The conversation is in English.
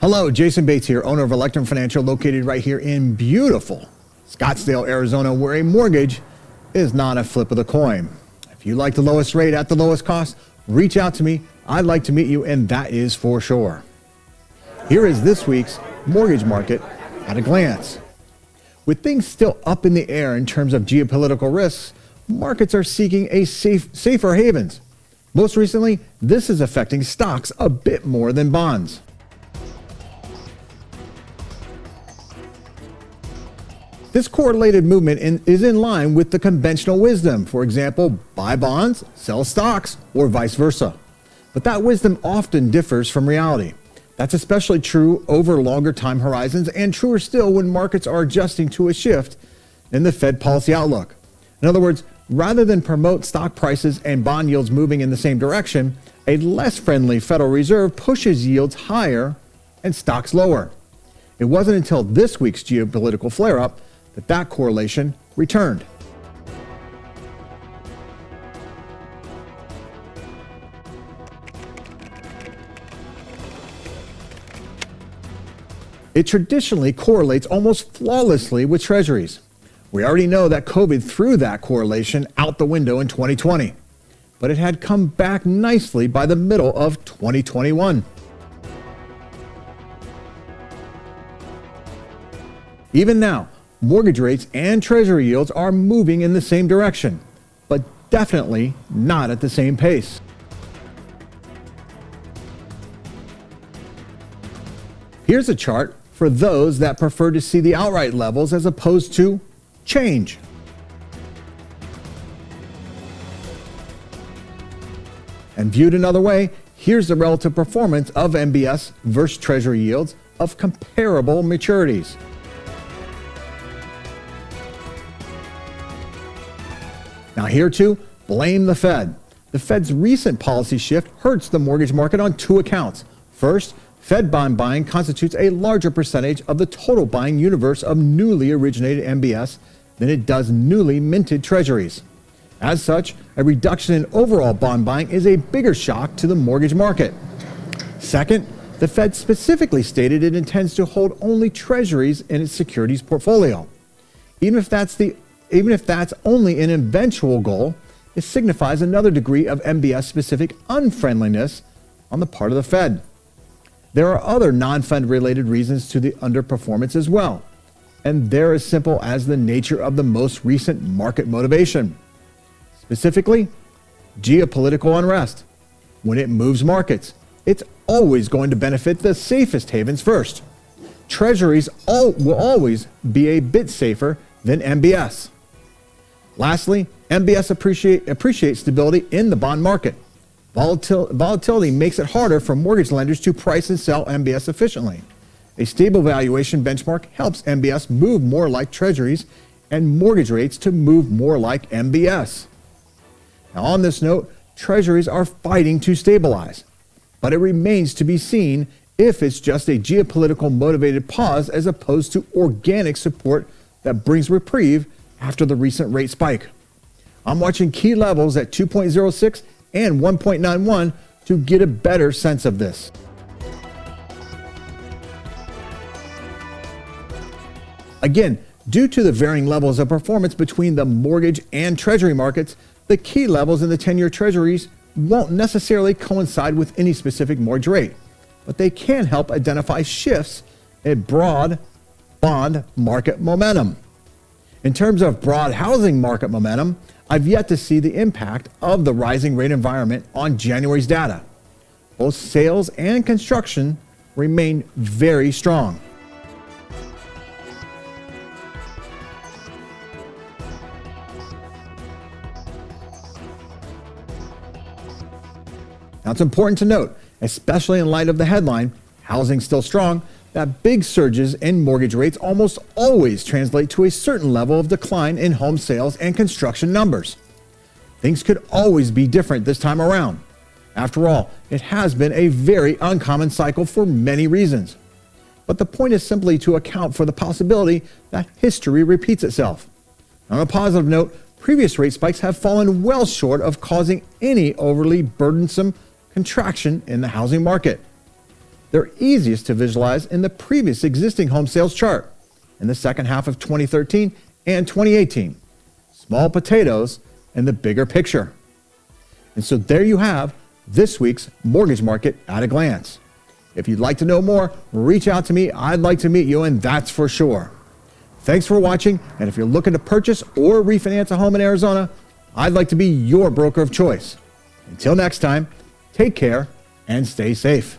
Hello, Jason Bates here, owner of Electrum Financial, located right here in beautiful Scottsdale, Arizona, where a mortgage is not a flip of the coin. If you like the lowest rate at the lowest cost, reach out to me. I'd like to meet you, and that is for sure. Here is this week's mortgage market at a glance. With things still up in the air in terms of geopolitical risks, markets are seeking safer havens. Most recently, this is affecting stocks a bit more than bonds. This correlated movement is in line with the conventional wisdom. For example, buy bonds, sell stocks, or vice versa. But that wisdom often differs from reality. That's especially true over longer time horizons, and truer still when markets are adjusting to a shift in the Fed policy outlook. In other words, rather than promote stock prices and bond yields moving in the same direction, a less friendly Federal Reserve pushes yields higher and stocks lower. It wasn't until this week's geopolitical flare-up that correlation returned. It traditionally correlates almost flawlessly with treasuries. We already know that COVID threw that correlation out the window in 2020, but it had come back nicely by the middle of 2021. Even now, mortgage rates and treasury yields are moving in the same direction, but definitely not at the same pace. Here's a chart for those that prefer to see the outright levels as opposed to change. And viewed another way, here's the relative performance of MBS versus treasury yields of comparable maturities. Now here too, blame the Fed. The Fed's recent policy shift hurts the mortgage market on two accounts. First, Fed bond buying constitutes a larger percentage of the total buying universe of newly originated MBS than it does newly minted treasuries. As such, a reduction in overall bond buying is a bigger shock to the mortgage market. Second, the Fed specifically stated it intends to hold only treasuries in its securities portfolio. Even if that's only an eventual goal, it signifies another degree of MBS-specific unfriendliness on the part of the Fed. There are other non-Fed related reasons to the underperformance as well, and they're as simple as the nature of the most recent market motivation. Specifically, geopolitical unrest. When it moves markets, it's always going to benefit the safest havens first. Treasuries will always be a bit safer than MBS. Lastly, MBS appreciates stability in the bond market. Volatility makes it harder for mortgage lenders to price and sell MBS efficiently. A stable valuation benchmark helps MBS move more like treasuries and mortgage rates to move more like MBS. Now on this note, treasuries are fighting to stabilize, but it remains to be seen if it's just a geopolitical motivated pause as opposed to organic support that brings reprieve after the recent rate spike. I'm watching key levels at 2.06 and 1.91 to get a better sense of this. Again, due to the varying levels of performance between the mortgage and treasury markets, the key levels in the 10-year treasuries won't necessarily coincide with any specific mortgage rate, but they can help identify shifts in broad bond market momentum. In terms of broad housing market momentum, I've yet to see the impact of the rising rate environment on January's data. Both sales and construction remain very strong. Now it's important to note, especially in light of the headline, "Housing Still Strong," that big surges in mortgage rates almost always translate to a certain level of decline in home sales and construction numbers. Things could always be different this time around. After all, it has been a very uncommon cycle for many reasons. But the point is simply to account for the possibility that history repeats itself. On a positive note, previous rate spikes have fallen well short of causing any overly burdensome contraction in the housing market. They're easiest to visualize in the previous existing home sales chart in the second half of 2013 and 2018. Small potatoes and the bigger picture. And so there you have this week's mortgage market at a glance. If you'd like to know more, reach out to me. I'd like to meet you, and that's for sure. Thanks for watching, and if you're looking to purchase or refinance a home in Arizona, I'd like to be your broker of choice. Until next time, take care and stay safe.